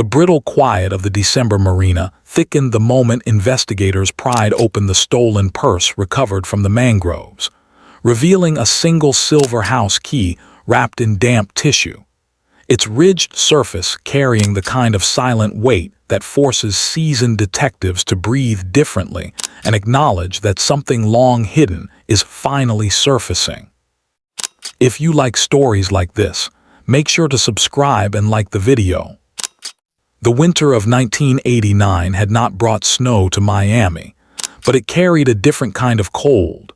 The brittle quiet of the December marina thickened the moment investigators pried open the stolen purse recovered from the mangroves, revealing a single silver house key wrapped in damp tissue, its ridged surface carrying the kind of silent weight that forces seasoned detectives to breathe differently and acknowledge that something long hidden is finally surfacing. If you like stories like this, make sure to subscribe and like the video. The winter of 1989 had not brought snow to Miami, but it carried a different kind of cold.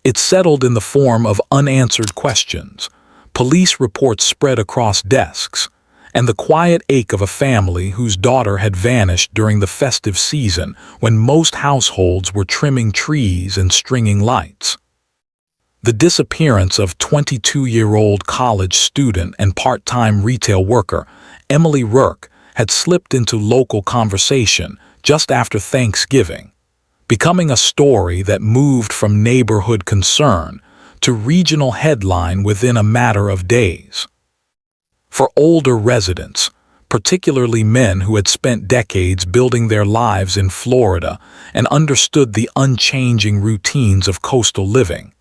It settled in the form of unanswered questions, police reports spread across desks, and the quiet ache of a family whose daughter had vanished during the festive season when most households were trimming trees and stringing lights. The disappearance of 22-year-old college student and part-time retail worker Emily Rourke had slipped into local conversation just after Thanksgiving, becoming a story that moved from neighborhood concern to regional headline within a matter of days. For older residents, particularly men who had spent decades building their lives in Florida and understood the unchanging routines of coastal living,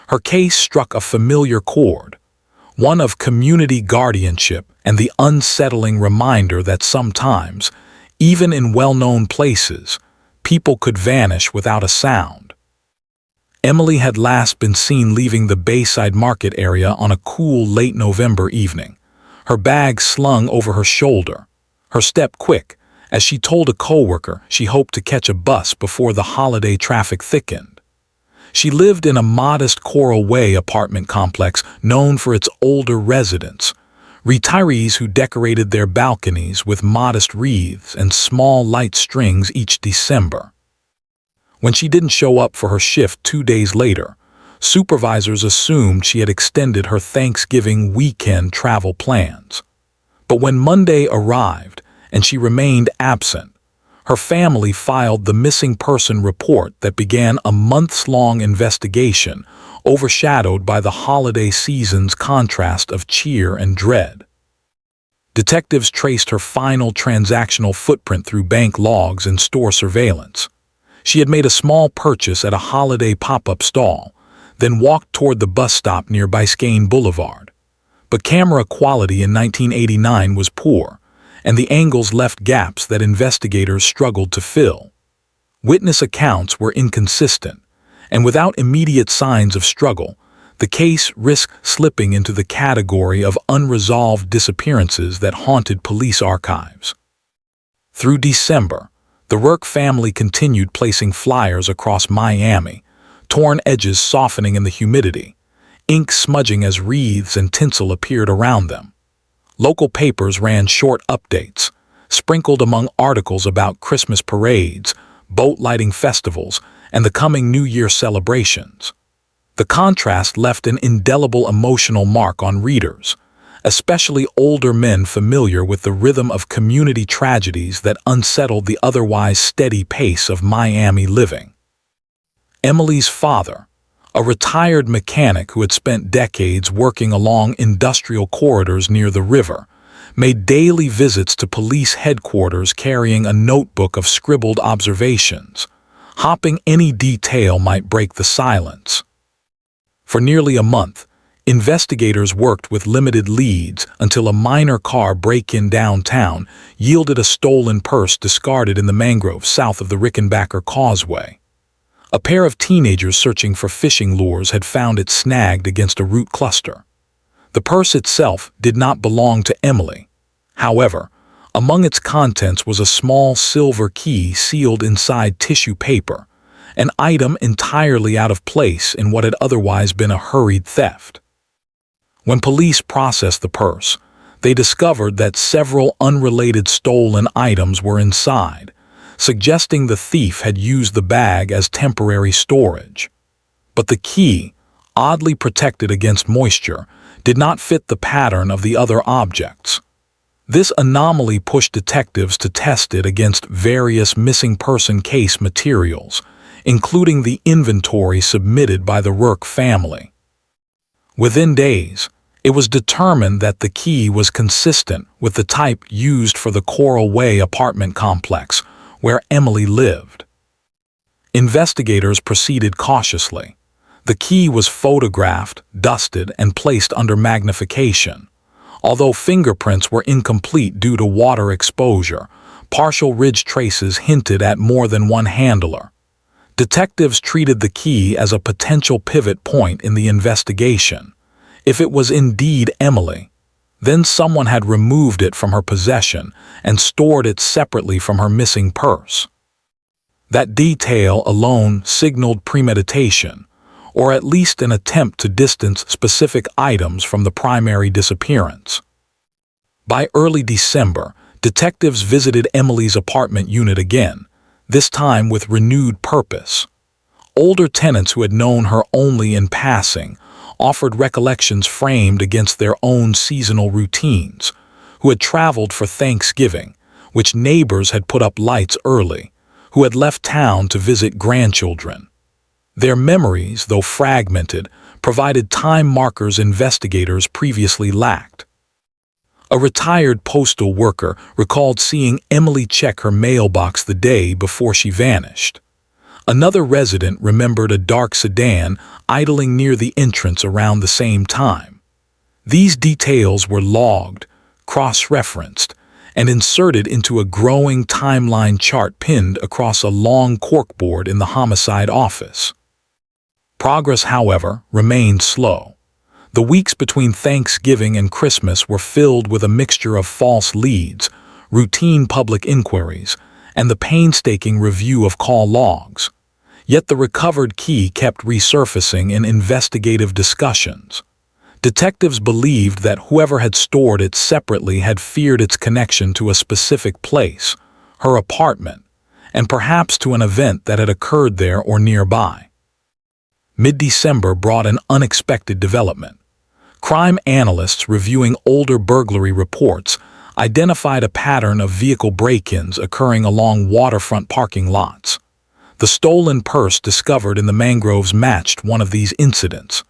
her case struck a familiar chord, one of community guardianship and the unsettling reminder that sometimes, even in well-known places, people could vanish without a sound. Emily had last been seen leaving the Bayside Market area on a cool late November evening, her bag slung over her shoulder, her step quick, as she told a coworker she hoped to catch a bus before the holiday traffic thickened. She lived in a modest Coral Way apartment complex known for its older residents, retirees who decorated their balconies with modest wreaths and small light strings each December. When she didn't show up for her shift 2 days later, supervisors assumed she had extended her Thanksgiving weekend travel plans. But when Monday arrived and she remained absent, her family filed the missing person report that began a months-long investigation overshadowed by the holiday season's contrast of cheer and dread. Detectives traced her final transactional footprint through bank logs and store surveillance. She had made a small purchase at a holiday pop-up stall, then walked toward the bus stop near Biscayne Boulevard. But camera quality in 1989 was poor, and the angles left gaps that investigators struggled to fill. Witness accounts were inconsistent, and without immediate signs of struggle, the case risked slipping into the category of unresolved disappearances that haunted police archives. Through December, the Rourke family continued placing flyers across Miami, torn edges softening in the humidity, ink smudging as wreaths and tinsel appeared around them. Local papers ran short updates, sprinkled among articles about Christmas parades, boat lighting festivals, and the coming New Year celebrations. The contrast left an indelible emotional mark on readers, especially older men familiar with the rhythm of community tragedies that unsettled the otherwise steady pace of Miami living. Emily's father, a retired mechanic who had spent decades working along industrial corridors near the river, made daily visits to police headquarters carrying a notebook of scribbled observations, hoping any detail might break the silence. For nearly a month, investigators worked with limited leads until a minor car break-in downtown yielded a stolen purse discarded in the mangrove south of the Rickenbacker Causeway. A pair of teenagers searching for fishing lures had found it snagged against a root cluster. The purse itself did not belong to Emily. However, among its contents was a small silver key sealed inside tissue paper, an item entirely out of place in what had otherwise been a hurried theft. When police processed the purse, they discovered that several unrelated stolen items were inside, suggesting the thief had used the bag as temporary storage. But the key, oddly protected against moisture, did not fit the pattern of the other objects. This anomaly pushed detectives to test it against various missing person case materials, including the inventory submitted by the Rourke family. Within days, It was determined that the key was consistent with the type used for the Coral Way apartment complex, where Emily lived. Investigators proceeded cautiously. The key was photographed, dusted, and placed under magnification. Although fingerprints were incomplete due to water exposure, partial ridge traces hinted at more than one handler. Detectives treated the key as a potential pivot point in the investigation. If it was indeed Emily, then someone had removed it from her possession and stored it separately from her missing purse. That detail alone signaled premeditation, or at least an attempt to distance specific items from the primary disappearance. By early December, detectives visited Emily's apartment unit again, this time with renewed purpose. Older tenants who had known her only in passing offered recollections framed against their own seasonal routines, who had traveled for Thanksgiving, which neighbors had put up lights early, who had left town to visit grandchildren. Their memories, though fragmented, provided time markers investigators previously lacked. A retired postal worker recalled seeing Emily check her mailbox the day before she vanished. Another resident remembered a dark sedan idling near the entrance around the same time. These details were logged, cross-referenced, and inserted into a growing timeline chart pinned across a long corkboard in the homicide office. Progress, however, remained slow. The weeks between Thanksgiving and Christmas were filled with a mixture of false leads, routine public inquiries, and the painstaking review of call logs. Yet the recovered key kept resurfacing in investigative discussions. Detectives believed that whoever had stored it separately had feared its connection to a specific place, her apartment, and perhaps to an event that had occurred there or nearby. Mid-December brought an unexpected development. Crime analysts reviewing older burglary reports identified a pattern of vehicle break-ins occurring along waterfront parking lots. The stolen purse discovered in the mangroves matched one of these incidents.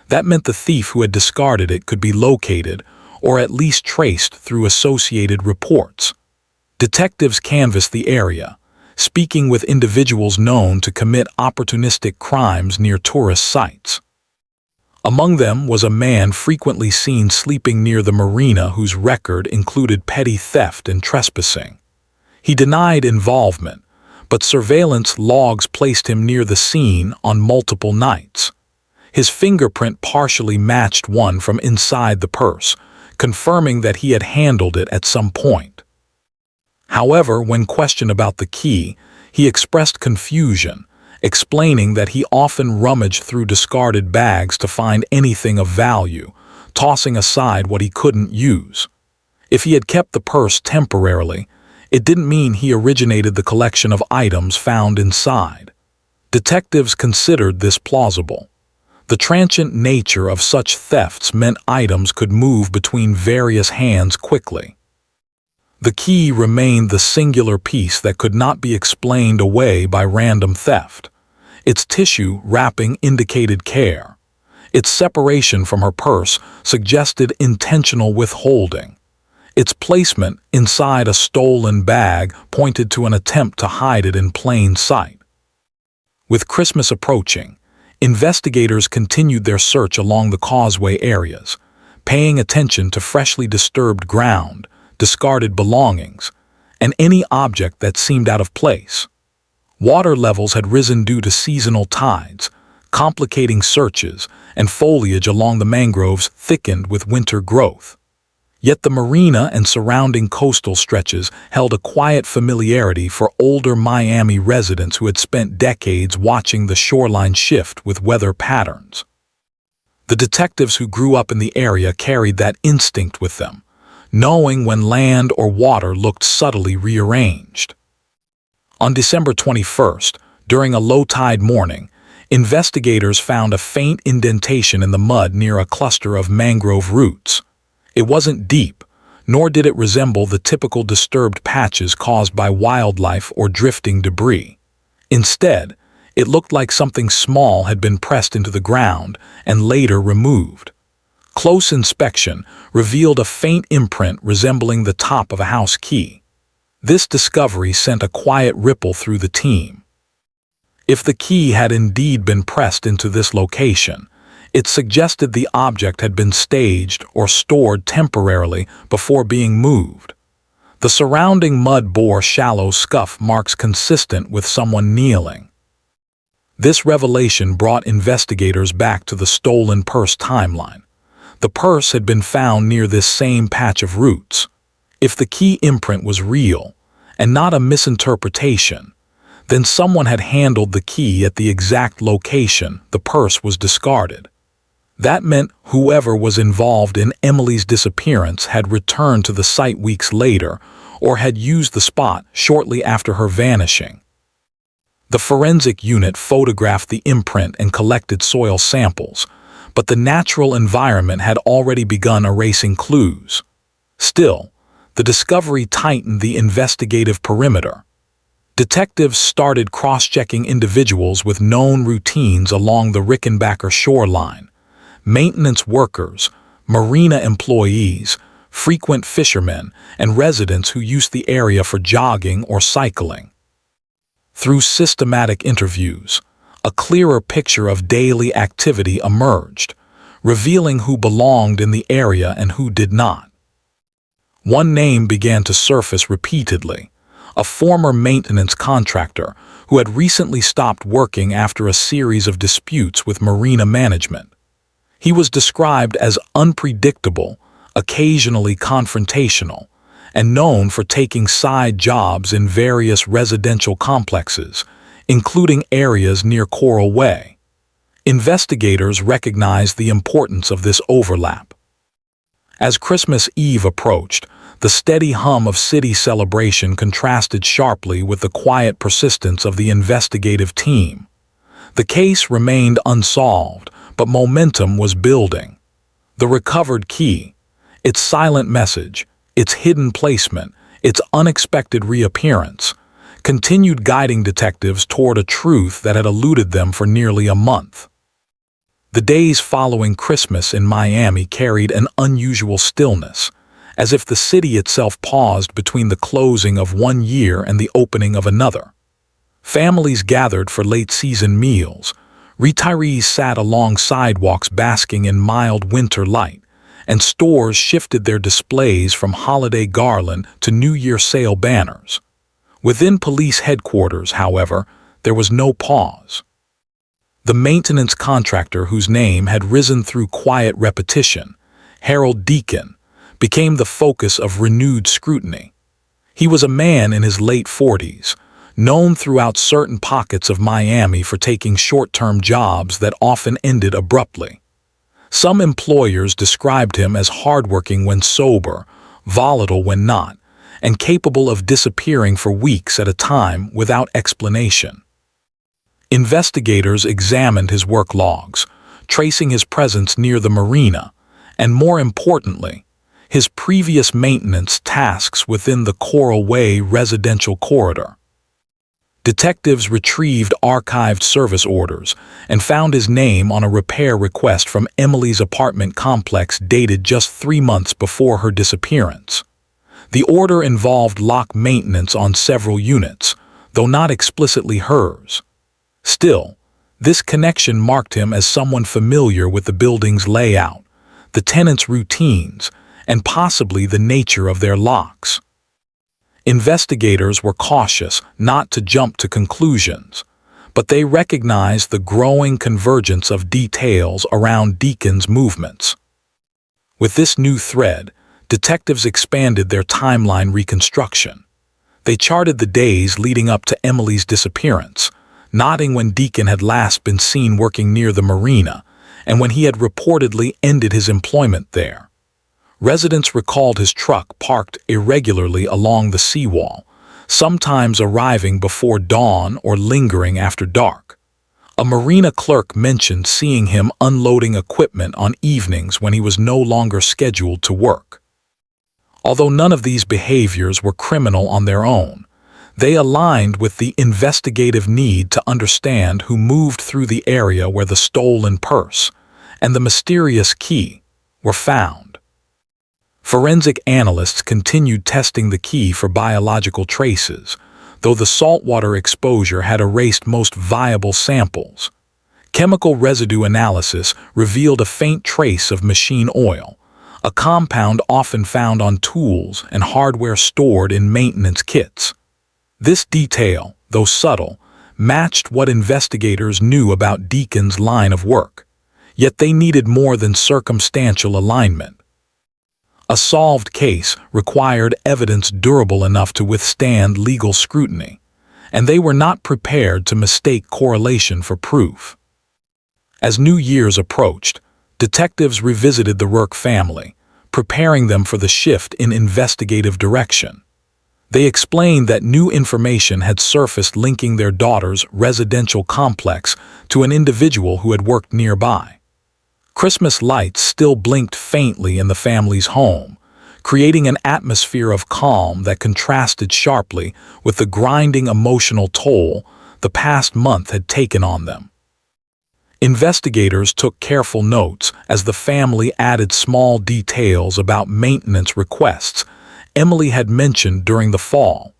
That meant the thief who had discarded it could be located or at least traced through associated reports. Detectives canvassed the area, speaking with individuals known to commit opportunistic crimes near tourist sites. Among them was a man frequently seen sleeping near the marina whose record included petty theft and trespassing. He denied involvement, but surveillance logs placed him near the scene on multiple nights. His fingerprint partially matched one from inside the purse, confirming that he had handled it at some point. However, when questioned about the key, he expressed confusion, explaining that he often rummaged through discarded bags to find anything of value, tossing aside what he couldn't use. If he had kept the purse temporarily, it didn't mean he originated the collection of items found inside. Detectives considered this plausible. The transient nature of such thefts meant items could move between various hands quickly. The key remained the singular piece that could not be explained away by random theft. Its tissue wrapping indicated care. Its separation from her purse suggested intentional withholding. Its placement inside a stolen bag pointed to an attempt to hide it in plain sight. With Christmas approaching, investigators continued their search along the causeway areas, paying attention to freshly disturbed ground, discarded belongings, and any object that seemed out of place. Water levels had risen due to seasonal tides, complicating searches, and foliage along the mangroves thickened with winter growth. Yet the marina and surrounding coastal stretches held a quiet familiarity for older Miami residents who had spent decades watching the shoreline shift with weather patterns. The detectives who grew up in the area carried that instinct with them, knowing when land or water looked subtly rearranged. On December 21st, during a low-tide morning, investigators found a faint indentation in the mud near a cluster of mangrove roots. It wasn't deep, nor did it resemble the typical disturbed patches caused by wildlife or drifting debris. Instead, it looked like something small had been pressed into the ground and later removed. Close inspection revealed a faint imprint resembling the top of a house key. This discovery sent a quiet ripple through the team. If the key had indeed been pressed into this location, it suggested the object had been staged or stored temporarily before being moved. The surrounding mud bore shallow scuff marks consistent with someone kneeling. This revelation brought investigators back to the stolen purse timeline. The purse had been found near this same patch of roots. If the key imprint was real, and not a misinterpretation, then someone had handled the key at the exact location the purse was discarded. That meant whoever was involved in Emily's disappearance had returned to the site weeks later or had used the spot shortly after her vanishing. The forensic unit photographed the imprint and collected soil samples, but the natural environment had already begun erasing clues. Still, the discovery tightened the investigative perimeter. Detectives started cross-checking individuals with known routines along the Rickenbacker shoreline: maintenance workers, marina employees, frequent fishermen, and residents who used the area for jogging or cycling. Through systematic interviews, a clearer picture of daily activity emerged, revealing who belonged in the area and who did not. One name began to surface repeatedly: a former maintenance contractor who had recently stopped working after a series of disputes with marina management. He was described as unpredictable, occasionally confrontational, and known for taking side jobs in various residential complexes, including areas near Coral Way. Investigators recognized the importance of this overlap. As Christmas Eve approached, the steady hum of city celebration contrasted sharply with the quiet persistence of the investigative team. The case remained unsolved, but momentum was building. The recovered key, its silent message, its hidden placement, its unexpected reappearance, continued guiding detectives toward a truth that had eluded them for nearly a month. The days following Christmas in Miami carried an unusual stillness, as if the city itself paused between the closing of one year and the opening of another. Families gathered for late-season meals, retirees sat along sidewalks basking in mild winter light, and stores shifted their displays from holiday garland to New Year sale banners. Within police headquarters, however, there was no pause. The maintenance contractor whose name had risen through quiet repetition, Harold Deacon, became the focus of renewed scrutiny. He was a man in his late 40s, known throughout certain pockets of Miami for taking short-term jobs that often ended abruptly. Some employers described him as hardworking when sober, volatile when not, and capable of disappearing for weeks at a time without explanation. Investigators examined his work logs, tracing his presence near the marina, and more importantly, his previous maintenance tasks within the Coral Way residential corridor. Detectives retrieved archived service orders and found his name on a repair request from Emily's apartment complex dated just 3 months before her disappearance. The order involved lock maintenance on several units, though not explicitly hers. Still, this connection marked him as someone familiar with the building's layout, the tenants' routines, and possibly the nature of their locks. Investigators were cautious not to jump to conclusions, but they recognized the growing convergence of details around Deacon's movements. With this new thread, detectives expanded their timeline reconstruction. They charted the days leading up to Emily's disappearance, noting when Deacon had last been seen working near the marina and when he had reportedly ended his employment there. Residents recalled his truck parked irregularly along the seawall, sometimes arriving before dawn or lingering after dark. A marina clerk mentioned seeing him unloading equipment on evenings when he was no longer scheduled to work. Although none of these behaviors were criminal on their own, they aligned with the investigative need to understand who moved through the area where the stolen purse and the mysterious key were found. Forensic analysts continued testing the key for biological traces, though the saltwater exposure had erased most viable samples. Chemical residue analysis revealed a faint trace of machine oil, a compound often found on tools and hardware stored in maintenance kits. This detail, though subtle, matched what investigators knew about Deacon's line of work, yet they needed more than circumstantial alignment. A solved case required evidence durable enough to withstand legal scrutiny, and they were not prepared to mistake correlation for proof. As New Year's approached, detectives revisited the Rourke family, preparing them for the shift in investigative direction. They explained that new information had surfaced linking their daughter's residential complex to an individual who had worked nearby. Christmas lights still blinked faintly in the family's home, creating an atmosphere of calm that contrasted sharply with the grinding emotional toll the past month had taken on them. Investigators took careful notes as the family added small details about maintenance requests Emily had mentioned during the fall,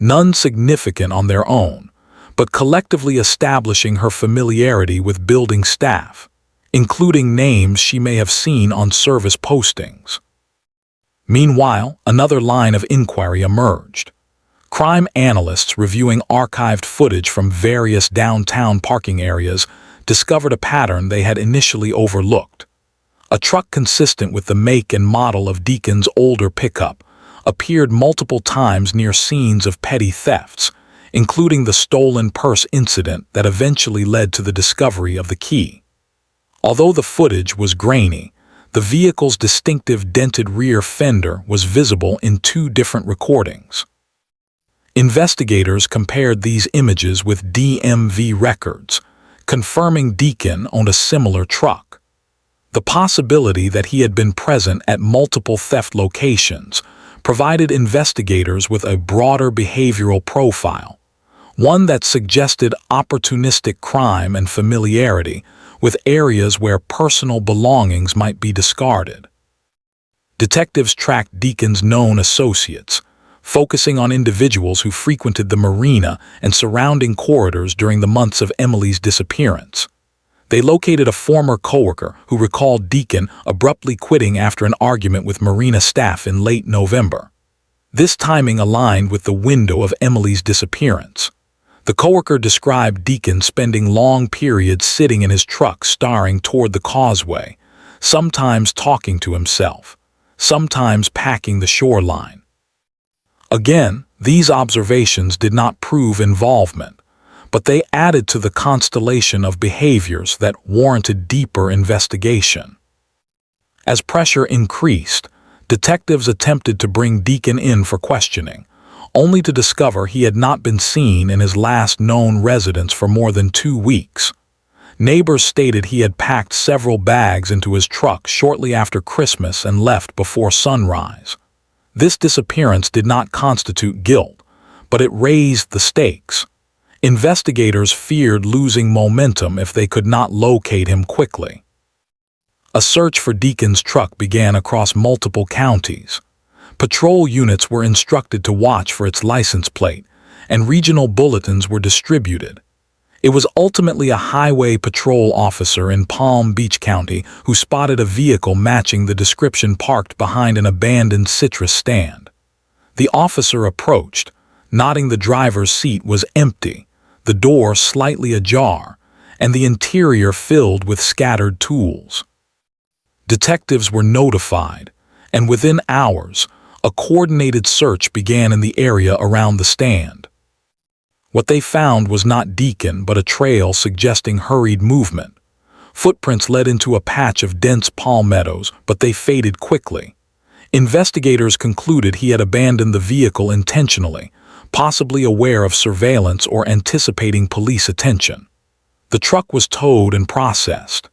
none significant on their own, but collectively establishing her familiarity with building staff, including names she may have seen on service postings. Meanwhile, another line of inquiry emerged. Crime analysts reviewing archived footage from various downtown parking areas discovered a pattern they had initially overlooked. A truck consistent with the make and model of Deacon's older pickup appeared multiple times near scenes of petty thefts, including the stolen purse incident that eventually led to the discovery of the key. Although the footage was grainy, the vehicle's distinctive dented rear fender was visible in two different recordings. Investigators compared these images with DMV records, confirming Deacon owned a similar truck. The possibility that he had been present at multiple theft locations provided investigators with a broader behavioral profile, one that suggested opportunistic crime and familiarity with areas where personal belongings might be discarded. Detectives tracked Deacon's known associates, focusing on individuals who frequented the marina and surrounding corridors during the months of Emily's disappearance. They located a former coworker who recalled Deacon abruptly quitting after an argument with marina staff in late November. This timing aligned with the window of Emily's disappearance. The coworker described Deacon spending long periods sitting in his truck staring toward the causeway, sometimes talking to himself, sometimes packing the shoreline. Again, these observations did not prove involvement, but they added to the constellation of behaviors that warranted deeper investigation. As pressure increased, detectives attempted to bring Deacon in for questioning, only to discover he had not been seen in his last known residence for more than 2 weeks. Neighbors stated he had packed several bags into his truck shortly after Christmas and left before sunrise. This disappearance did not constitute guilt, but it raised the stakes. Investigators feared losing momentum if they could not locate him quickly. A search for Deacon's truck began across multiple counties. Patrol units were instructed to watch for its license plate, and regional bulletins were distributed. It was ultimately a highway patrol officer in Palm Beach County who spotted a vehicle matching the description parked behind an abandoned citrus stand. The officer approached, noting the driver's seat was empty, the door slightly ajar, and the interior filled with scattered tools. Detectives were notified, and within hours, a coordinated search began in the area around the stand. What they found was not Deacon but a trail suggesting hurried movement. Footprints led into a patch of dense palmettos, but they faded quickly. Investigators concluded he had abandoned the vehicle intentionally, possibly aware of surveillance or anticipating police attention. The truck was towed and processed.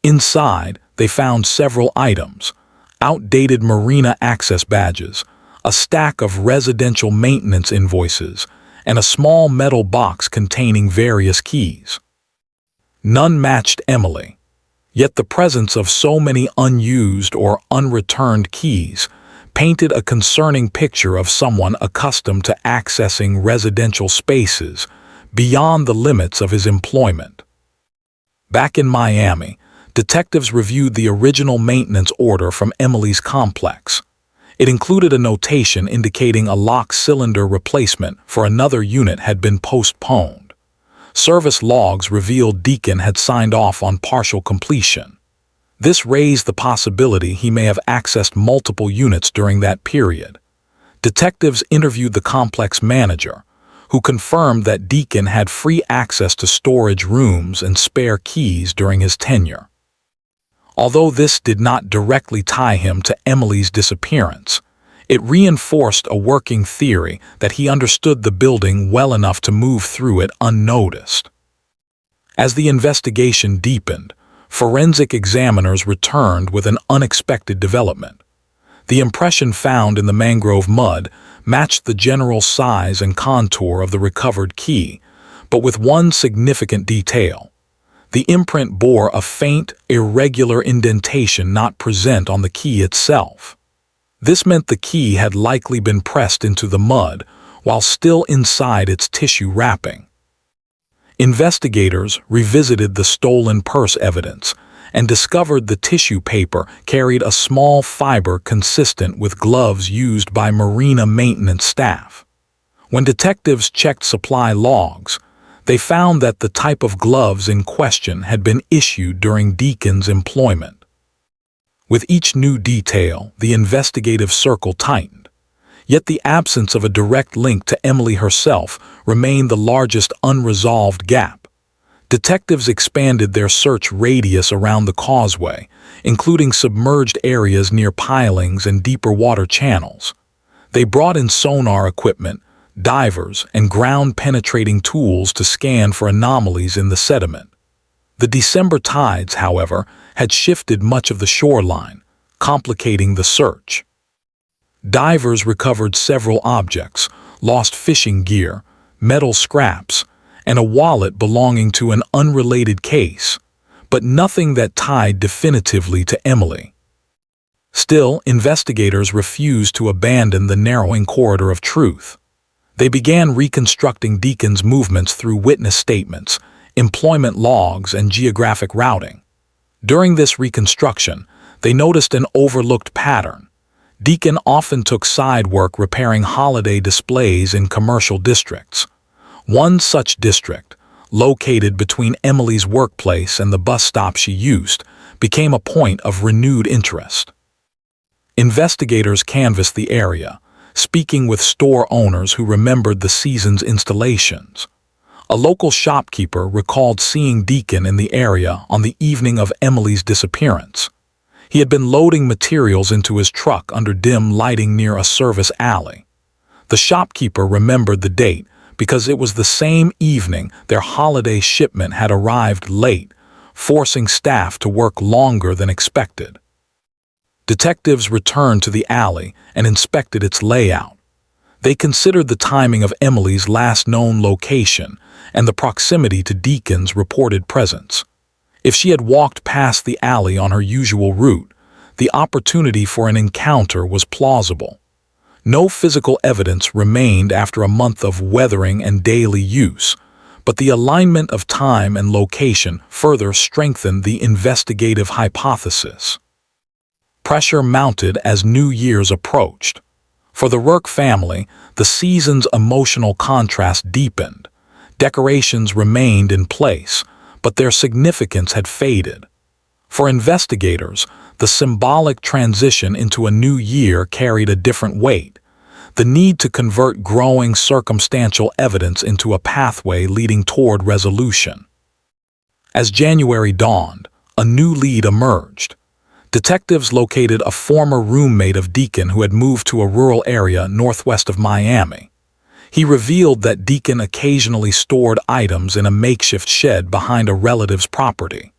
Inside, they found several items: outdated marina access badges, a stack of residential maintenance invoices, and a small metal box containing various keys. None matched Emily. Yet the presence of so many unused or unreturned keys painted a concerning picture of someone accustomed to accessing residential spaces beyond the limits of his employment. Back in Miami, detectives reviewed the original maintenance order from Emily's complex. It included a notation indicating a lock cylinder replacement for another unit had been postponed. Service logs revealed Deacon had signed off on partial completion. This raised the possibility he may have accessed multiple units during that period. Detectives interviewed the complex manager, who confirmed that Deacon had free access to storage rooms and spare keys during his tenure. Although this did not directly tie him to Emily's disappearance, it reinforced a working theory that he understood the building well enough to move through it unnoticed. As the investigation deepened, forensic examiners returned with an unexpected development. The impression found in the mangrove mud matched the general size and contour of the recovered key, but with one significant detail. The imprint bore a faint, irregular indentation not present on the key itself. This meant the key had likely been pressed into the mud while still inside its tissue wrapping. Investigators revisited the stolen purse evidence and discovered the tissue paper carried a small fiber consistent with gloves used by marina maintenance staff. When detectives checked supply logs, they found that the type of gloves in question had been issued during Deacon's employment. With each new detail, the investigative circle tightened. Yet the absence of a direct link to Emily herself remained the largest unresolved gap. Detectives expanded their search radius around the causeway, including submerged areas near pilings and deeper water channels. They brought in sonar equipment, divers, and ground-penetrating tools to scan for anomalies in the sediment. The December tides, however, had shifted much of the shoreline, complicating the search. Divers recovered several objects, lost fishing gear, metal scraps, and a wallet belonging to an unrelated case, but nothing that tied definitively to Emily. Still, investigators refused to abandon the narrowing corridor of truth. They began reconstructing Deacon's movements through witness statements, employment logs, and geographic routing. During this reconstruction, they noticed an overlooked pattern. Deacon often took side work repairing holiday displays in commercial districts. One such district, located between Emily's workplace and the bus stop she used, became a point of renewed interest. Investigators canvassed the area, speaking with store owners who remembered the season's installations. A local shopkeeper recalled seeing Deacon in the area on the evening of Emily's disappearance. He had been loading materials into his truck under dim lighting near a service alley. The shopkeeper remembered the date because it was the same evening their holiday shipment had arrived late, forcing staff to work longer than expected. Detectives returned to the alley and inspected its layout. They considered the timing of Emily's last known location and the proximity to Deacon's reported presence. If she had walked past the alley on her usual route, the opportunity for an encounter was plausible. No physical evidence remained after a month of weathering and daily use, but the alignment of time and location further strengthened the investigative hypothesis. Pressure mounted as New Year's approached. For the Rourke family, the season's emotional contrast deepened. Decorations remained in place, but their significance had faded. For investigators, the symbolic transition into a new year carried a different weight. The need to convert growing circumstantial evidence into a pathway leading toward resolution. As January dawned, a new lead emerged. Detectives located a former roommate of Deacon who had moved to a rural area northwest of Miami. He revealed that Deacon occasionally stored items in a makeshift shed behind a relative's property.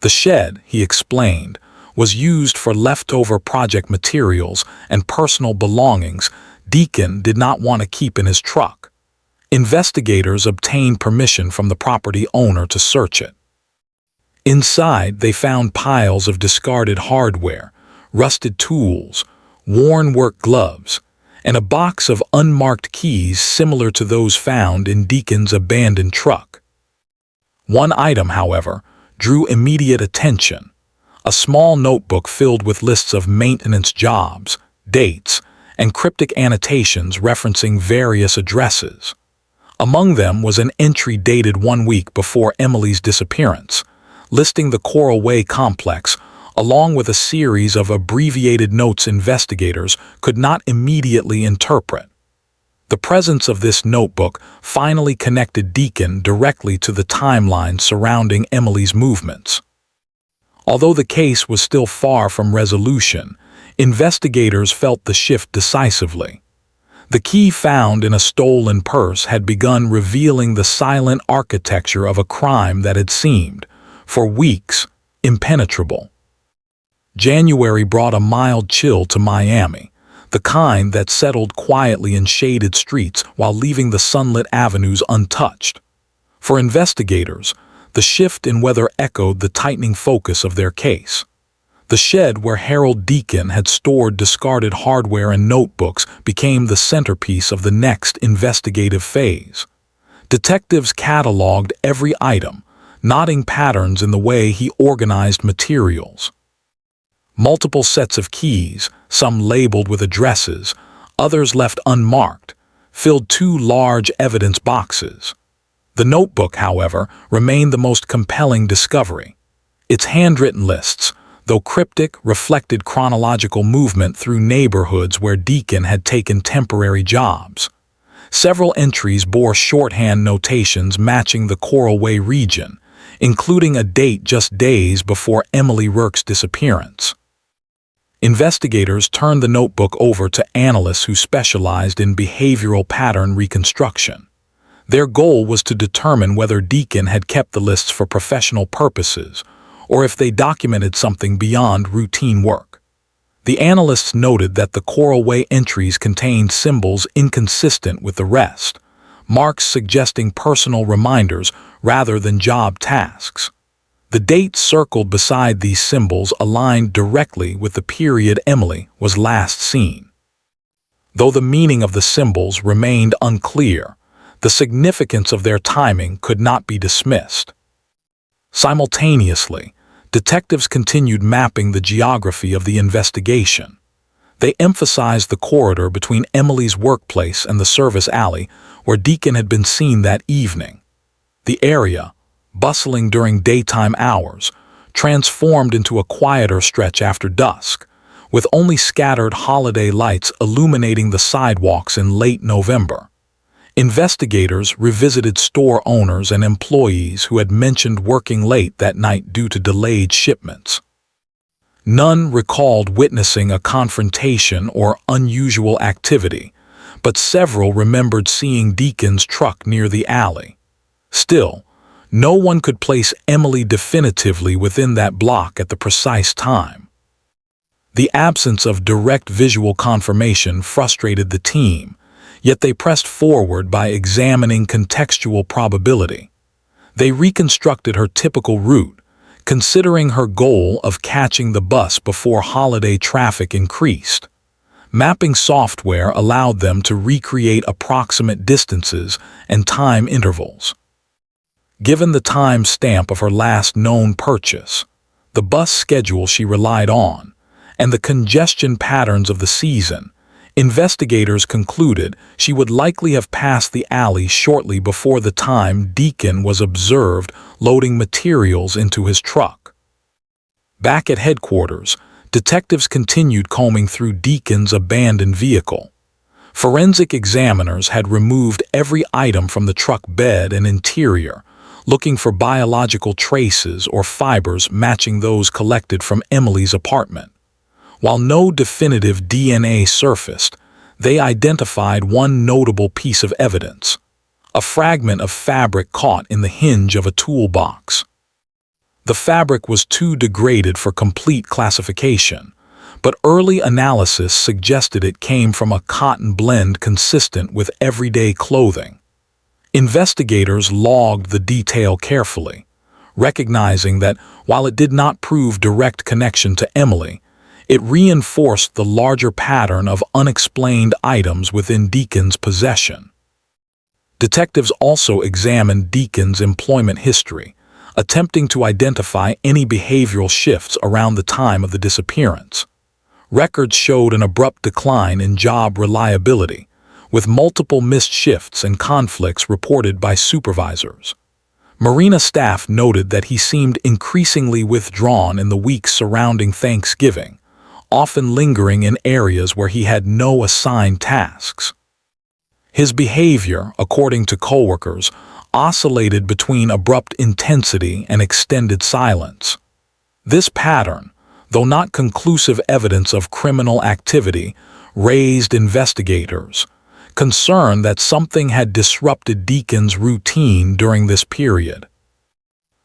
The shed, he explained, was used for leftover project materials and personal belongings Deacon did not want to keep in his truck. Investigators obtained permission from the property owner to search it. Inside, they found piles of discarded hardware, rusted tools, worn work gloves, and a box of unmarked keys similar to those found in Deacon's abandoned truck. One item, however, drew immediate attention: a small notebook filled with lists of maintenance jobs, dates, and cryptic annotations referencing various addresses. Among them was an entry dated 1 week before Emily's disappearance, listing the Coral Way complex, along with a series of abbreviated notes investigators could not immediately interpret. The presence of this notebook finally connected Deacon directly to the timeline surrounding Emily's movements. Although the case was still far from resolution, investigators felt the shift decisively. The key found in a stolen purse had begun revealing the silent architecture of a crime that had seemed, for weeks, impenetrable. January brought a mild chill to Miami, the kind that settled quietly in shaded streets while leaving the sunlit avenues untouched. For investigators, the shift in weather echoed the tightening focus of their case. The shed where Harold Deacon had stored discarded hardware and notebooks became the centerpiece of the next investigative phase. Detectives cataloged every item, noting patterns in the way he organized materials. Multiple sets of keys, some labeled with addresses, others left unmarked, filled 2 large evidence boxes. The notebook, however, remained the most compelling discovery. Its handwritten lists, though cryptic, reflected chronological movement through neighborhoods where Deacon had taken temporary jobs. Several entries bore shorthand notations matching the Coral Way region, including a date just days before Emily Rourke's disappearance. Investigators turned the notebook over to analysts who specialized in behavioral pattern reconstruction. Their goal was to determine whether Deacon had kept the lists for professional purposes, or if they documented something beyond routine work. The analysts noted that the Coral Way entries contained symbols inconsistent with the rest, marks suggesting personal reminders rather than job tasks. The dates circled beside these symbols aligned directly with the period Emily was last seen. Though the meaning of the symbols remained unclear, the significance of their timing could not be dismissed. Simultaneously, detectives continued mapping the geography of the investigation. They emphasized the corridor between Emily's workplace and the service alley where Deacon had been seen that evening. The area, bustling during daytime hours, transformed into a quieter stretch after dusk, with only scattered holiday lights illuminating the sidewalks in late November. Investigators revisited store owners and employees who had mentioned working late that night due to delayed shipments. None recalled witnessing a confrontation or unusual activity, but several remembered seeing Deacon's truck near the alley. Still, no one could place Emily definitively within that block at the precise time. The absence of direct visual confirmation frustrated the team, yet they pressed forward by examining contextual probability. They reconstructed her typical route, considering her goal of catching the bus before holiday traffic increased. Mapping software allowed them to recreate approximate distances and time intervals. Given the time stamp of her last known purchase, the bus schedule she relied on, and the congestion patterns of the season, investigators concluded she would likely have passed the alley shortly before the time Deacon was observed loading materials into his truck. Back at headquarters, detectives continued combing through Deacon's abandoned vehicle. Forensic examiners had removed every item from the truck bed and interior, looking for biological traces or fibers matching those collected from Emily's apartment. While no definitive DNA surfaced, they identified one notable piece of evidence: a fragment of fabric caught in the hinge of a toolbox. The fabric was too degraded for complete classification, but early analysis suggested it came from a cotton blend consistent with everyday clothing. Investigators logged the detail carefully, recognizing that while it did not prove direct connection to Emily, it reinforced the larger pattern of unexplained items within Deacon's possession. Detectives also examined Deacon's employment history, attempting to identify any behavioral shifts around the time of the disappearance. Records showed an abrupt decline in job reliability, with multiple missed shifts and conflicts reported by supervisors. Marina staff noted that he seemed increasingly withdrawn in the weeks surrounding Thanksgiving, often lingering in areas where he had no assigned tasks. His behavior, according to coworkers, oscillated between abrupt intensity and extended silence. This pattern, though not conclusive evidence of criminal activity, raised investigators' concern that something had disrupted Deacon's routine during this period.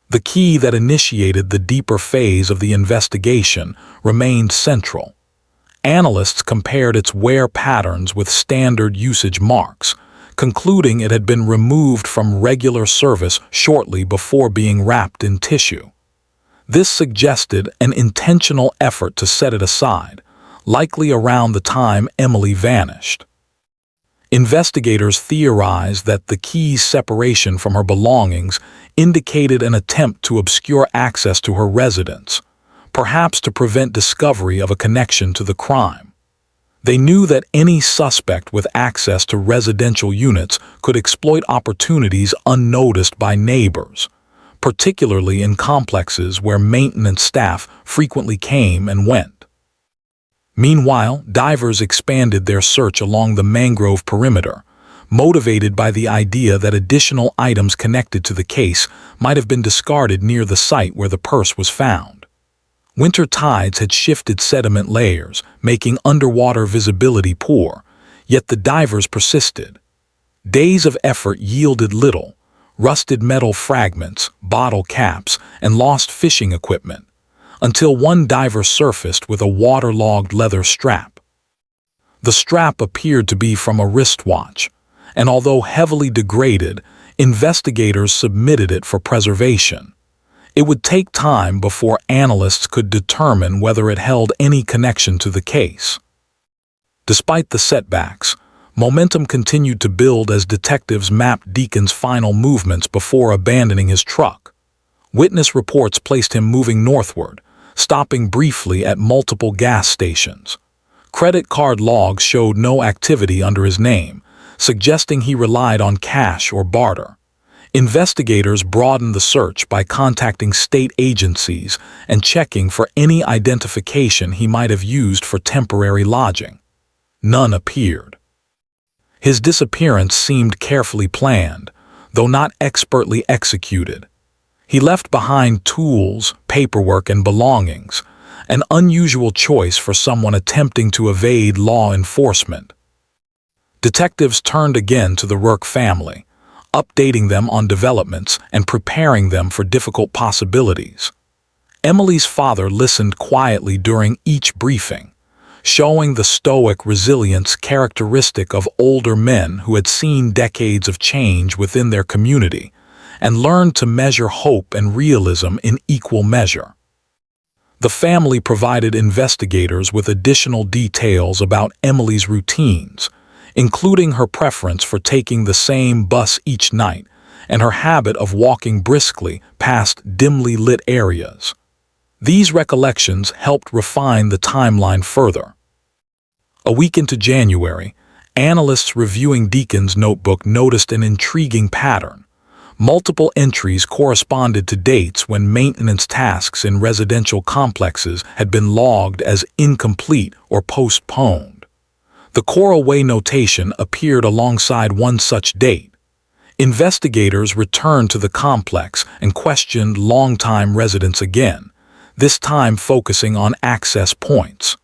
The key that initiated the deeper phase of the investigation remained central. Analysts compared its wear patterns with standard usage marks, concluding it had been removed from regular service shortly before being wrapped in tissue. This suggested an intentional effort to set it aside, likely around the time Emily vanished. Investigators theorized that the key's separation from her belongings indicated an attempt to obscure access to her residence, perhaps to prevent discovery of a connection to the crime. They knew that any suspect with access to residential units could exploit opportunities unnoticed by neighbors, particularly in complexes where maintenance staff frequently came and went. Meanwhile, divers expanded their search along the mangrove perimeter, motivated by the idea that additional items connected to the case might have been discarded near the site where the purse was found. Winter tides had shifted sediment layers, making underwater visibility poor, yet the divers persisted. Days of effort yielded little: rusted metal fragments, bottle caps, and lost fishing equipment, until one diver surfaced with a waterlogged leather strap. The strap appeared to be from a wristwatch, and although heavily degraded, investigators submitted it for preservation. It would take time before analysts could determine whether it held any connection to the case. Despite the setbacks, momentum continued to build as detectives mapped Deacon's final movements before abandoning his truck. Witness reports placed him moving northward, stopping briefly at multiple gas stations. Credit card logs showed no activity under his name, suggesting he relied on cash or barter. Investigators broadened the search by contacting state agencies and checking for any identification he might have used for temporary lodging. None appeared. His disappearance seemed carefully planned, though not expertly executed. He left behind tools, paperwork, and belongings, an unusual choice for someone attempting to evade law enforcement. Detectives turned again to the Rourke family, updating them on developments and preparing them for difficult possibilities. Emily's father listened quietly during each briefing, showing the stoic resilience characteristic of older men who had seen decades of change within their community and learned to measure hope and realism in equal measure. The family provided investigators with additional details about Emily's routines, including her preference for taking the same bus each night and her habit of walking briskly past dimly lit areas. These recollections helped refine the timeline further. A week into January, analysts reviewing Deacon's notebook noticed an intriguing pattern. Multiple entries corresponded to dates when maintenance tasks in residential complexes had been logged as incomplete or postponed. The Coral Way notation appeared alongside one such date. Investigators returned to the complex and questioned longtime residents again, this time focusing on access points.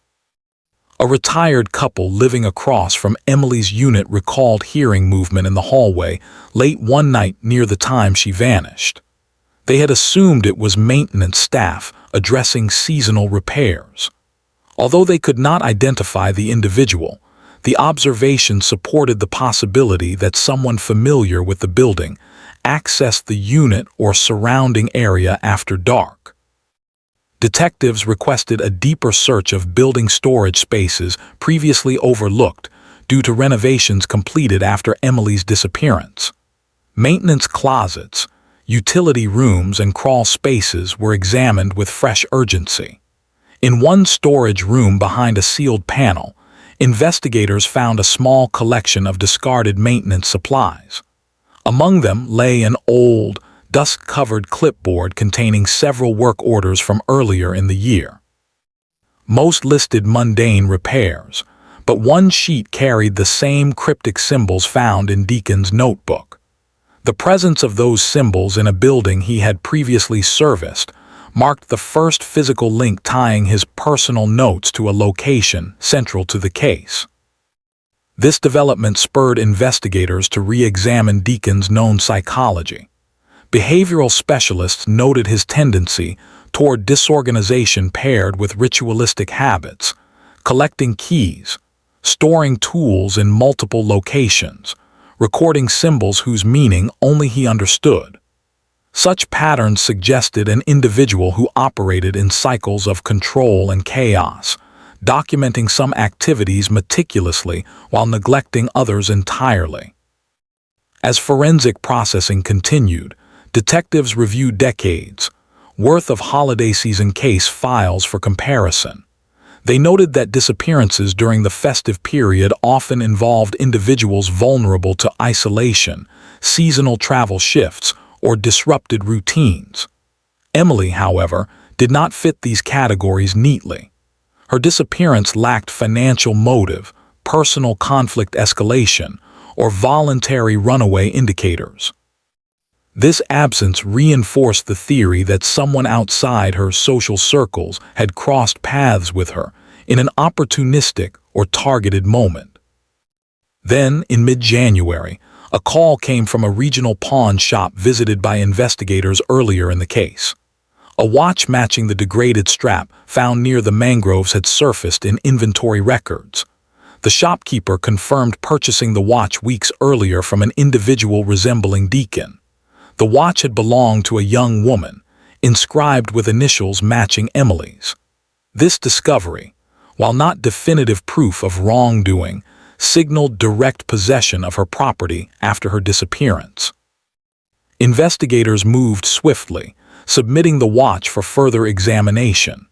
A retired couple living across from Emily's unit recalled hearing movement in the hallway late one night near the time she vanished. They had assumed it was maintenance staff addressing seasonal repairs. Although they could not identify the individual, the observation supported the possibility that someone familiar with the building access the unit or surrounding area after dark. Detectives requested a deeper search of building storage spaces previously overlooked due to renovations completed after Emily's disappearance. Maintenance closets, utility rooms, and crawl spaces were examined with fresh urgency. In one storage room behind a sealed panel, investigators found a small collection of discarded maintenance supplies. Among them lay an old, dust-covered clipboard containing several work orders from earlier in the year. Most listed mundane repairs, but one sheet carried the same cryptic symbols found in Deacon's notebook. The presence of those symbols in a building he had previously serviced marked the first physical link tying his personal notes to a location central to the case. This development spurred investigators to re-examine Deacon's known psychology. Behavioral specialists noted his tendency toward disorganization paired with ritualistic habits, collecting keys, storing tools in multiple locations, recording symbols whose meaning only he understood. Such patterns suggested an individual who operated in cycles of control and chaos, documenting some activities meticulously while neglecting others entirely. As forensic processing continued, detectives reviewed decades' worth of holiday season case files for comparison. They noted that disappearances during the festive period often involved individuals vulnerable to isolation, seasonal travel shifts, or disrupted routines. Emily, however, did not fit these categories neatly. Her disappearance lacked financial motive, personal conflict escalation, or voluntary runaway indicators. This absence reinforced the theory that someone outside her social circles had crossed paths with her in an opportunistic or targeted moment. Then, in mid-January, a call came from a regional pawn shop visited by investigators earlier in the case. A watch matching the degraded strap found near the Mangroves had surfaced in inventory records. The shopkeeper confirmed purchasing the watch weeks earlier from an individual resembling Deacon. The watch had belonged to a young woman, inscribed with initials matching Emily's. This discovery, while not definitive proof of wrongdoing, signaled direct possession of her property after her disappearance. Investigators moved swiftly, submitting the watch for further examination.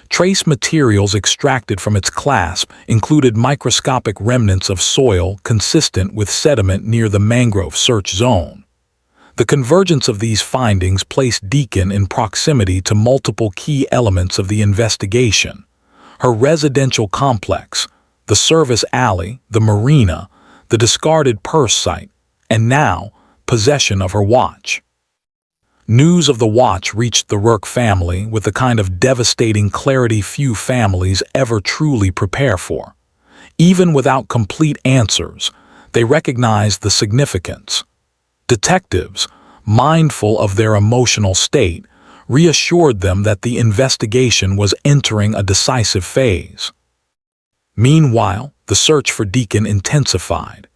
Trace materials extracted from its clasp included microscopic remnants of soil consistent with sediment near the mangrove search zone. The convergence of these findings placed Deacon in proximity to multiple key elements of the investigation: her residential complex, the service alley, the marina, the discarded purse site, and now, possession of her watch. News of the watch reached the Rourke family with the kind of devastating clarity few families ever truly prepare for. Even without complete answers, they recognized the significance. Detectives, mindful of their emotional state, reassured them that the investigation was entering a decisive phase. Meanwhile, the search for Deacon intensified.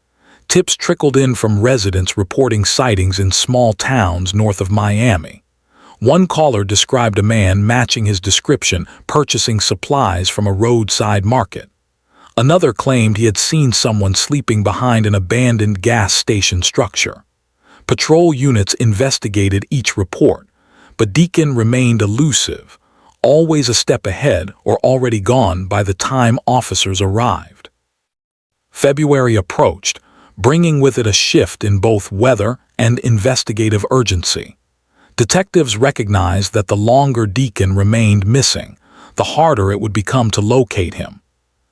Tips trickled in from residents reporting sightings in small towns north of Miami. One caller described a man matching his description purchasing supplies from a roadside market. Another claimed he had seen someone sleeping behind an abandoned gas station structure. Patrol units investigated each report, but Deacon remained elusive, always a step ahead or already gone by the time officers arrived. February approached, bringing with it a shift in both weather and investigative urgency. Detectives recognized that the longer Deacon remained missing, the harder it would become to locate him.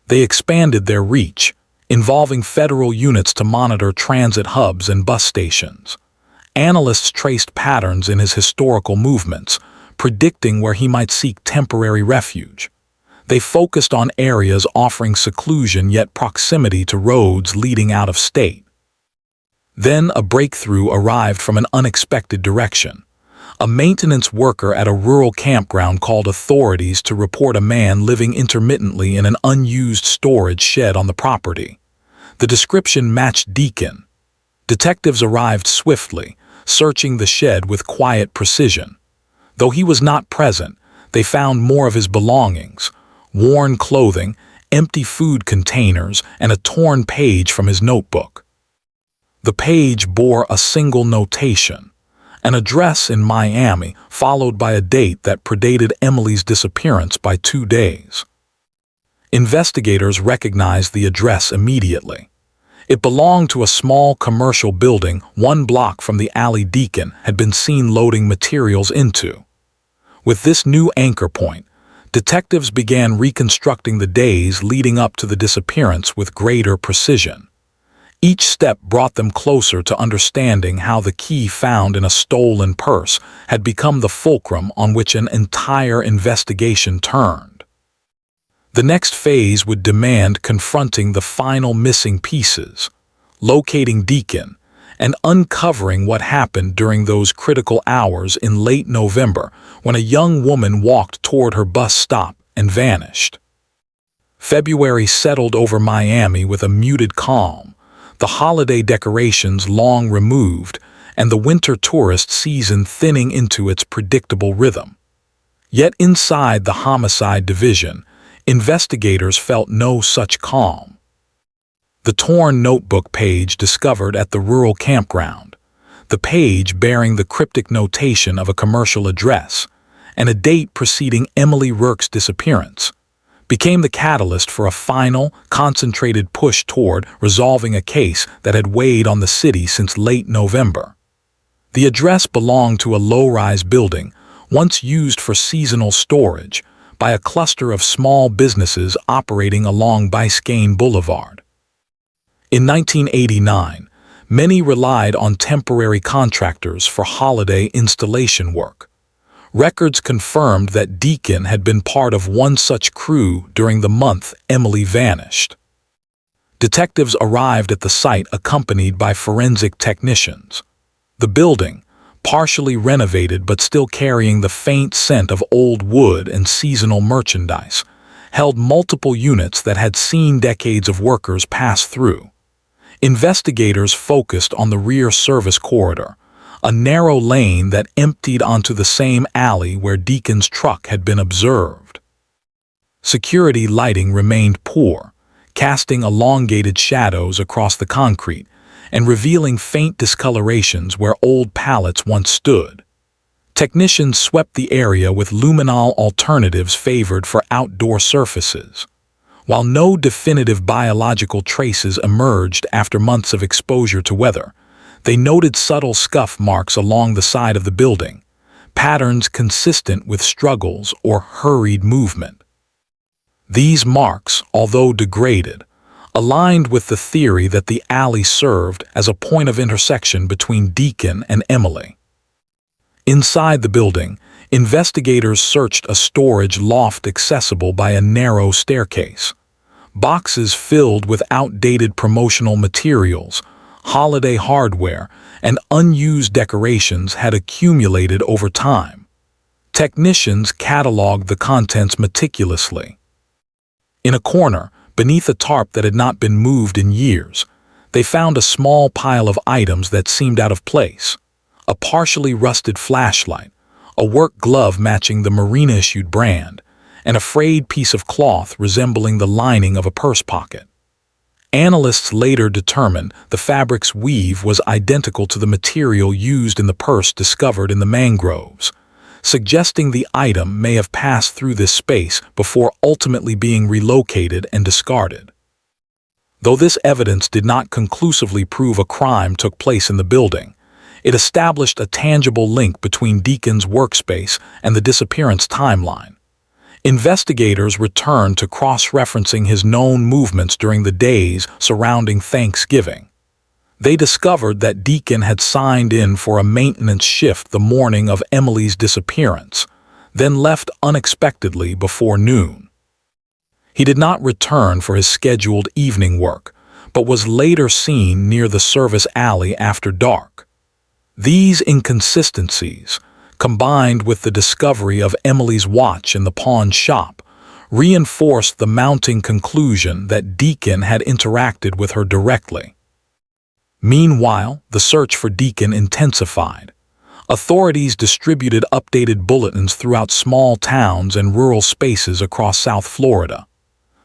They expanded their reach, involving federal units to monitor transit hubs and bus stations. Analysts traced patterns in his historical movements, predicting where he might seek temporary refuge. They focused on areas offering seclusion yet proximity to roads leading out of state. Then a breakthrough arrived from an unexpected direction. A maintenance worker at a rural campground called authorities to report a man living intermittently in an unused storage shed on the property. The description matched Deacon. Detectives arrived swiftly, searching the shed with quiet precision. Though he was not present, they found more of his belongings: worn clothing, empty food containers, and a torn page from his notebook. The page bore a single notation: an address in Miami, followed by a date that predated Emily's disappearance by 2 days. Investigators recognized the address immediately. It belonged to a small commercial building 1 block from the alley Deacon had been seen loading materials into. With this new anchor point, detectives began reconstructing the days leading up to the disappearance with greater precision. Each step brought them closer to understanding how the key found in a stolen purse had become the fulcrum on which an entire investigation turned. The next phase would demand confronting the final missing pieces, locating Deacon, and uncovering what happened during those critical hours in late November when a young woman walked toward her bus stop and vanished. February settled over Miami with a muted calm, the holiday decorations long removed, and the winter tourist season thinning into its predictable rhythm. Yet inside the homicide division, investigators felt no such calm. The torn notebook page discovered at the rural campground, the page bearing the cryptic notation of a commercial address, and a date preceding Emily Rourke's disappearance, became the catalyst for a final, concentrated push toward resolving a case that had weighed on the city since late November. The address belonged to a low-rise building, once used for seasonal storage, by a cluster of small businesses operating along Biscayne Boulevard. In 1989, many relied on temporary contractors for holiday installation work. Records confirmed that Deacon had been part of one such crew during the month Emily vanished. Detectives arrived at the site accompanied by forensic technicians. The building, partially renovated but still carrying the faint scent of old wood and seasonal merchandise, held multiple units that had seen decades of workers pass through. Investigators focused on the rear service corridor, a narrow lane that emptied onto the same alley where Deacon's truck had been observed. Security lighting remained poor, casting elongated shadows across the concrete and revealing faint discolorations where old pallets once stood. Technicians swept the area with luminol alternatives favored for outdoor surfaces. While no definitive biological traces emerged after months of exposure to weather, they noted subtle scuff marks along the side of the building, patterns consistent with struggles or hurried movement. These marks, although degraded, aligned with the theory that the alley served as a point of intersection between Deacon and Emily. Inside the building, investigators searched a storage loft accessible by a narrow staircase. Boxes filled with outdated promotional materials, holiday hardware, and unused decorations had accumulated over time. Technicians cataloged the contents meticulously. In a corner, beneath a tarp that had not been moved in years, they found a small pile of items that seemed out of place: a partially rusted flashlight, a work glove matching the Marina-issued brand, and a frayed piece of cloth resembling the lining of a purse pocket. Analysts later determined the fabric's weave was identical to the material used in the purse discovered in the mangroves, suggesting the item may have passed through this space before ultimately being relocated and discarded. Though this evidence did not conclusively prove a crime took place in the building, it established a tangible link between Deacon's workspace and the disappearance timeline. Investigators returned to cross-referencing his known movements during the days surrounding Thanksgiving. They discovered that Deacon had signed in for a maintenance shift the morning of Emily's disappearance, then left unexpectedly before noon. He did not return for his scheduled evening work, but was later seen near the service alley after dark. These inconsistencies, combined with the discovery of Emily's watch in the pawn shop, reinforced the mounting conclusion that Deacon had interacted with her directly. Meanwhile, the search for Deacon intensified. Authorities distributed updated bulletins throughout small towns and rural spaces across South Florida.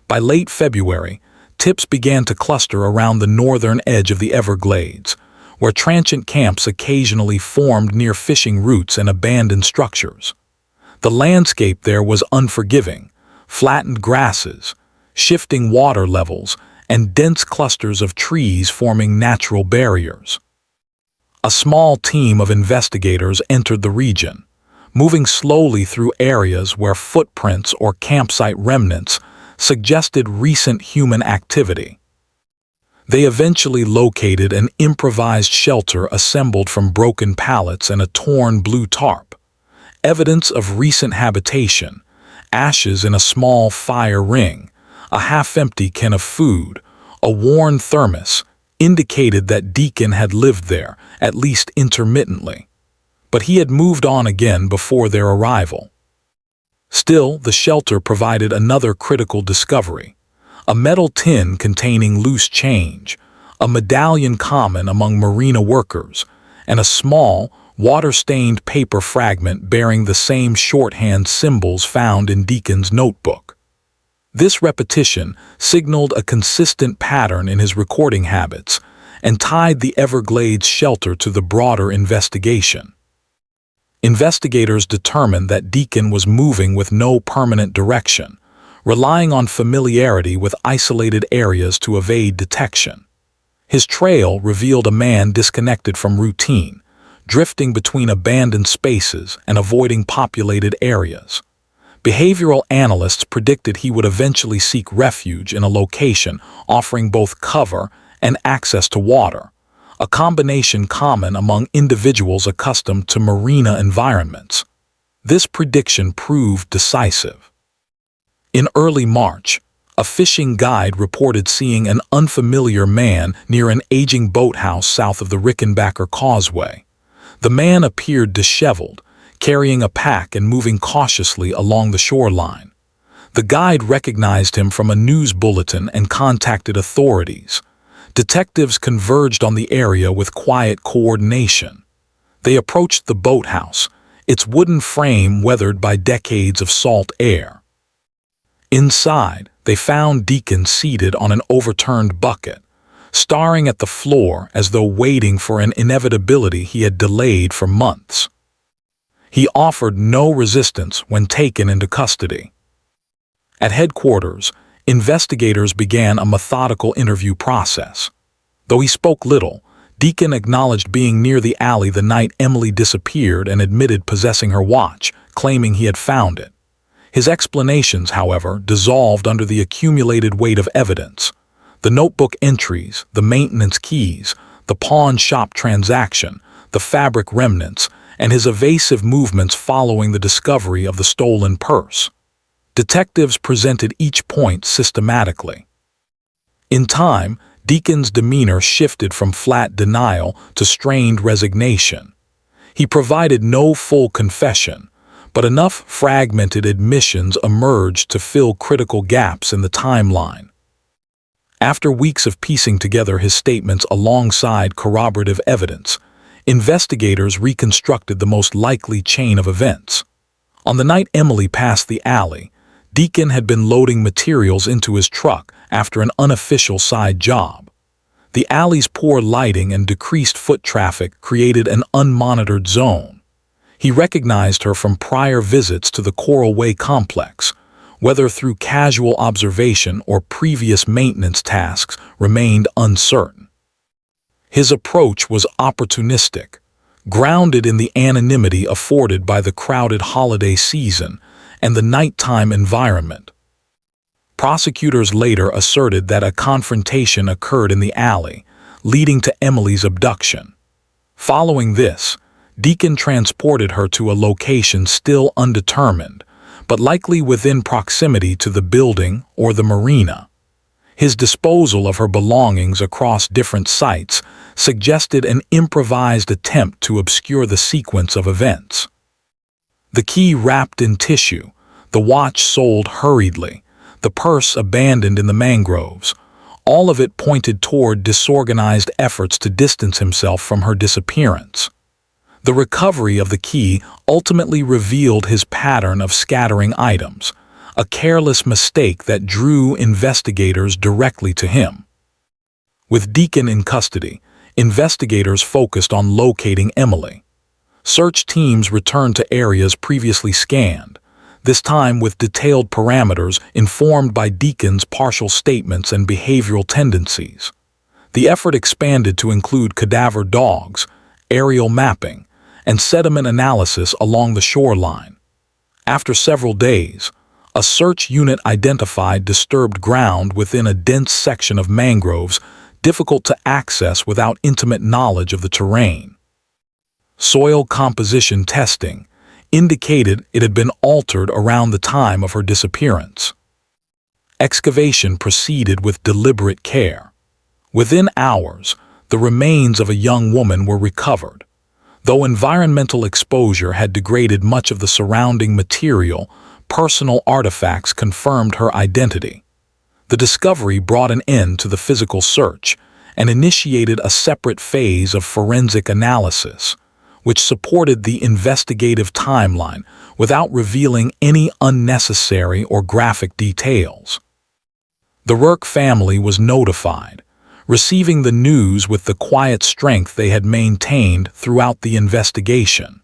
By late February, tips began to cluster around the northern edge of the Everglades, where transient camps occasionally formed near fishing routes and abandoned structures. The landscape there was unforgiving: flattened grasses, shifting water levels, and dense clusters of trees forming natural barriers. A small team of investigators entered the region, moving slowly through areas where footprints or campsite remnants suggested recent human activity. They eventually located an improvised shelter assembled from broken pallets and a torn blue tarp, evidence of recent habitation. Ashes in a small fire ring, a half-empty can of food, a worn thermos, indicated that Deacon had lived there, at least intermittently. But he had moved on again before their arrival. Still, the shelter provided another critical discovery: a metal tin containing loose change, a medallion common among marina workers, and a small, water-stained paper fragment bearing the same shorthand symbols found in Deacon's notebook. This repetition signaled a consistent pattern in his recording habits and tied the Everglades shelter to the broader investigation. Investigators determined that Deacon was moving with no permanent direction, relying on familiarity with isolated areas to evade detection. His trail revealed a man disconnected from routine, drifting between abandoned spaces and avoiding populated areas. Behavioral analysts predicted he would eventually seek refuge in a location offering both cover and access to water, a combination common among individuals accustomed to marina environments. This prediction proved decisive. In early March, a fishing guide reported seeing an unfamiliar man near an aging boathouse south of the Rickenbacker Causeway. The man appeared disheveled, carrying a pack and moving cautiously along the shoreline. The guide recognized him from a news bulletin and contacted authorities. Detectives converged on the area with quiet coordination. They approached the boathouse, its wooden frame weathered by decades of salt air. Inside, they found Deacon seated on an overturned bucket, staring at the floor as though waiting for an inevitability he had delayed for months. He offered no resistance when taken into custody. At headquarters, investigators began a methodical interview process. Though he spoke little, Deacon acknowledged being near the alley the night Emily disappeared and admitted possessing her watch, claiming he had found it. His explanations, however, dissolved under the accumulated weight of evidence. The notebook entries, the maintenance keys, the pawn shop transaction, the fabric remnants, and his evasive movements following the discovery of the stolen purse. Detectives presented each point systematically. In time, Deacon's demeanor shifted from flat denial to strained resignation. He provided no full confession, but enough fragmented admissions emerged to fill critical gaps in the timeline. After weeks of piecing together his statements alongside corroborative evidence, investigators reconstructed the most likely chain of events. On the night Emily passed the alley, Deacon had been loading materials into his truck after an unofficial side job. The alley's poor lighting and decreased foot traffic created an unmonitored zone. He recognized her from prior visits to the Coral Way complex. Whether through casual observation or previous maintenance tasks remained uncertain. His approach was opportunistic, grounded in the anonymity afforded by the crowded holiday season and the nighttime environment. Prosecutors later asserted that a confrontation occurred in the alley, leading to Emily's abduction. Following this, Deacon transported her to a location still undetermined, but likely within proximity to the building or the marina. His disposal of her belongings across different sites suggested an improvised attempt to obscure the sequence of events. The key wrapped in tissue, the watch sold hurriedly, the purse abandoned in the mangroves, All of it pointed toward disorganized efforts to distance himself from her disappearance. The recovery of the key ultimately revealed his pattern of scattering items, a careless mistake that drew investigators directly to him. With Deacon in custody, investigators focused on locating Emily. Search teams returned to areas previously scanned, this time with detailed parameters informed by Deacon's partial statements and behavioral tendencies. The effort expanded to include cadaver dogs, aerial mapping, and sediment analysis along the shoreline. After several days, a search unit identified disturbed ground within a dense section of mangroves difficult to access without intimate knowledge of the terrain. Soil composition testing indicated it had been altered around the time of her disappearance. Excavation proceeded with deliberate care. Within hours, the remains of a young woman were recovered. Though environmental exposure had degraded much of the surrounding material, personal artifacts confirmed her identity. The discovery brought an end to the physical search and initiated a separate phase of forensic analysis, which supported the investigative timeline without revealing any unnecessary or graphic details. The Rourke family was notified, receiving the news with the quiet strength they had maintained throughout the investigation.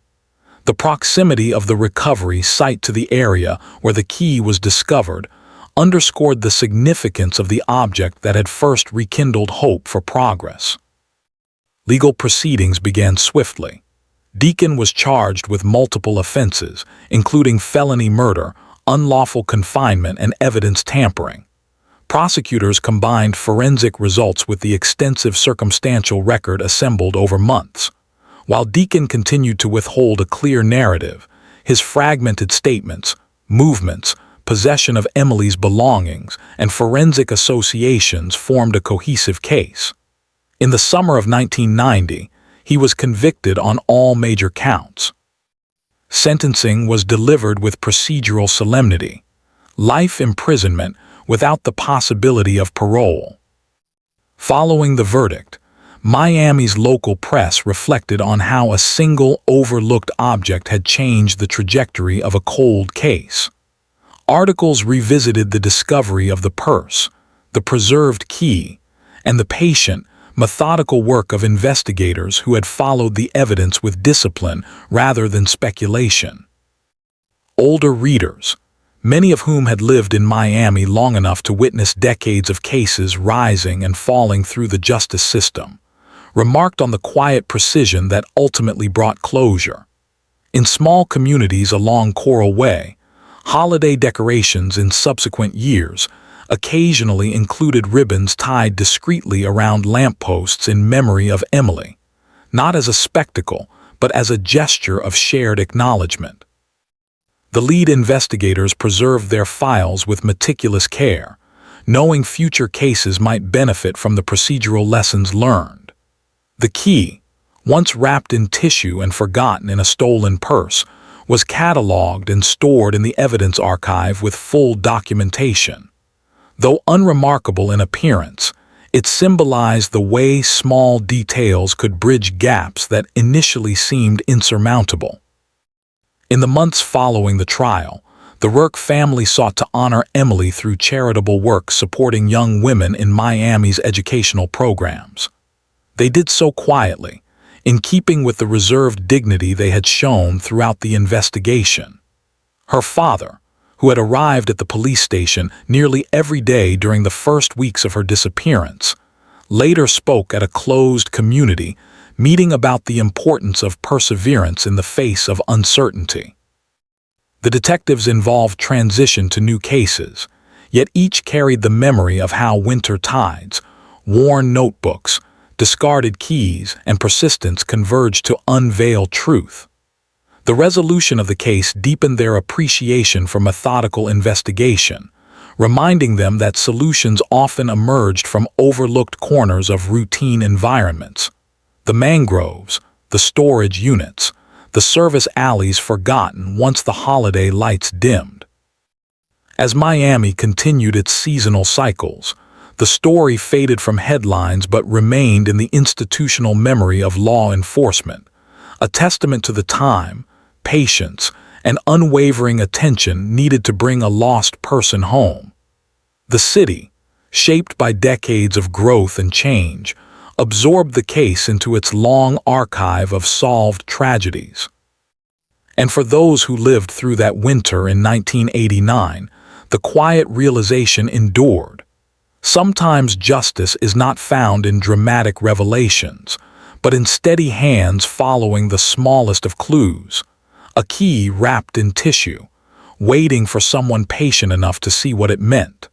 The proximity of the recovery site to the area where the key was discovered underscored the significance of the object that had first rekindled hope for progress. Legal proceedings began swiftly. Deacon was charged with multiple offenses, including felony murder, unlawful confinement, and evidence tampering. Prosecutors combined forensic results with the extensive circumstantial record assembled over months. While Deacon continued to withhold a clear narrative, his fragmented statements, movements, possession of Emily's belongings, and forensic associations formed a cohesive case. In the summer of 1990, he was convicted on all major counts. Sentencing was delivered with procedural solemnity, life imprisonment without the possibility of parole. Following the verdict, Miami's local press reflected on how a single overlooked object had changed the trajectory of a cold case. Articles revisited the discovery of the purse, the preserved key, and the patient, methodical work of investigators who had followed the evidence with discipline rather than speculation. Older readers, many of whom had lived in Miami long enough to witness decades of cases rising and falling through the justice system, remarked on the quiet precision that ultimately brought closure. In small communities along Coral Way, holiday decorations in subsequent years occasionally included ribbons tied discreetly around lampposts in memory of Emily, not as a spectacle, but as a gesture of shared acknowledgement. The lead investigators preserved their files with meticulous care, knowing future cases might benefit from the procedural lessons learned. The key, once wrapped in tissue and forgotten in a stolen purse, was cataloged and stored in the evidence archive with full documentation. Though unremarkable in appearance, it symbolized the way small details could bridge gaps that initially seemed insurmountable. In the months following the trial, the Rourke family sought to honor Emily through charitable work supporting young women in Miami's educational programs. They did so quietly, in keeping with the reserved dignity they had shown throughout the investigation. Her father, who had arrived at the police station nearly every day during the first weeks of her disappearance, later spoke at a closed community meeting about the importance of perseverance in the face of uncertainty. The detectives involved transition to new cases, yet each carried the memory of how winter tides, worn notebooks, discarded keys, and persistence converged to unveil truth. The resolution of the case deepened their appreciation for methodical investigation, reminding them that solutions often emerged from overlooked corners of routine environments. The mangroves, the storage units, the service alleys forgotten once the holiday lights dimmed. As Miami continued its seasonal cycles, The story faded from headlines but remained in the institutional memory of law enforcement, a testament to the time, patience, and unwavering attention needed to bring a lost person home. The city, shaped by decades of growth and change, absorbed the case into its long archive of solved tragedies. And for those who lived through that winter in 1989, the quiet realization endured. Sometimes justice is not found in dramatic revelations, but in steady hands following the smallest of clues, a key wrapped in tissue, waiting for someone patient enough to see what it meant.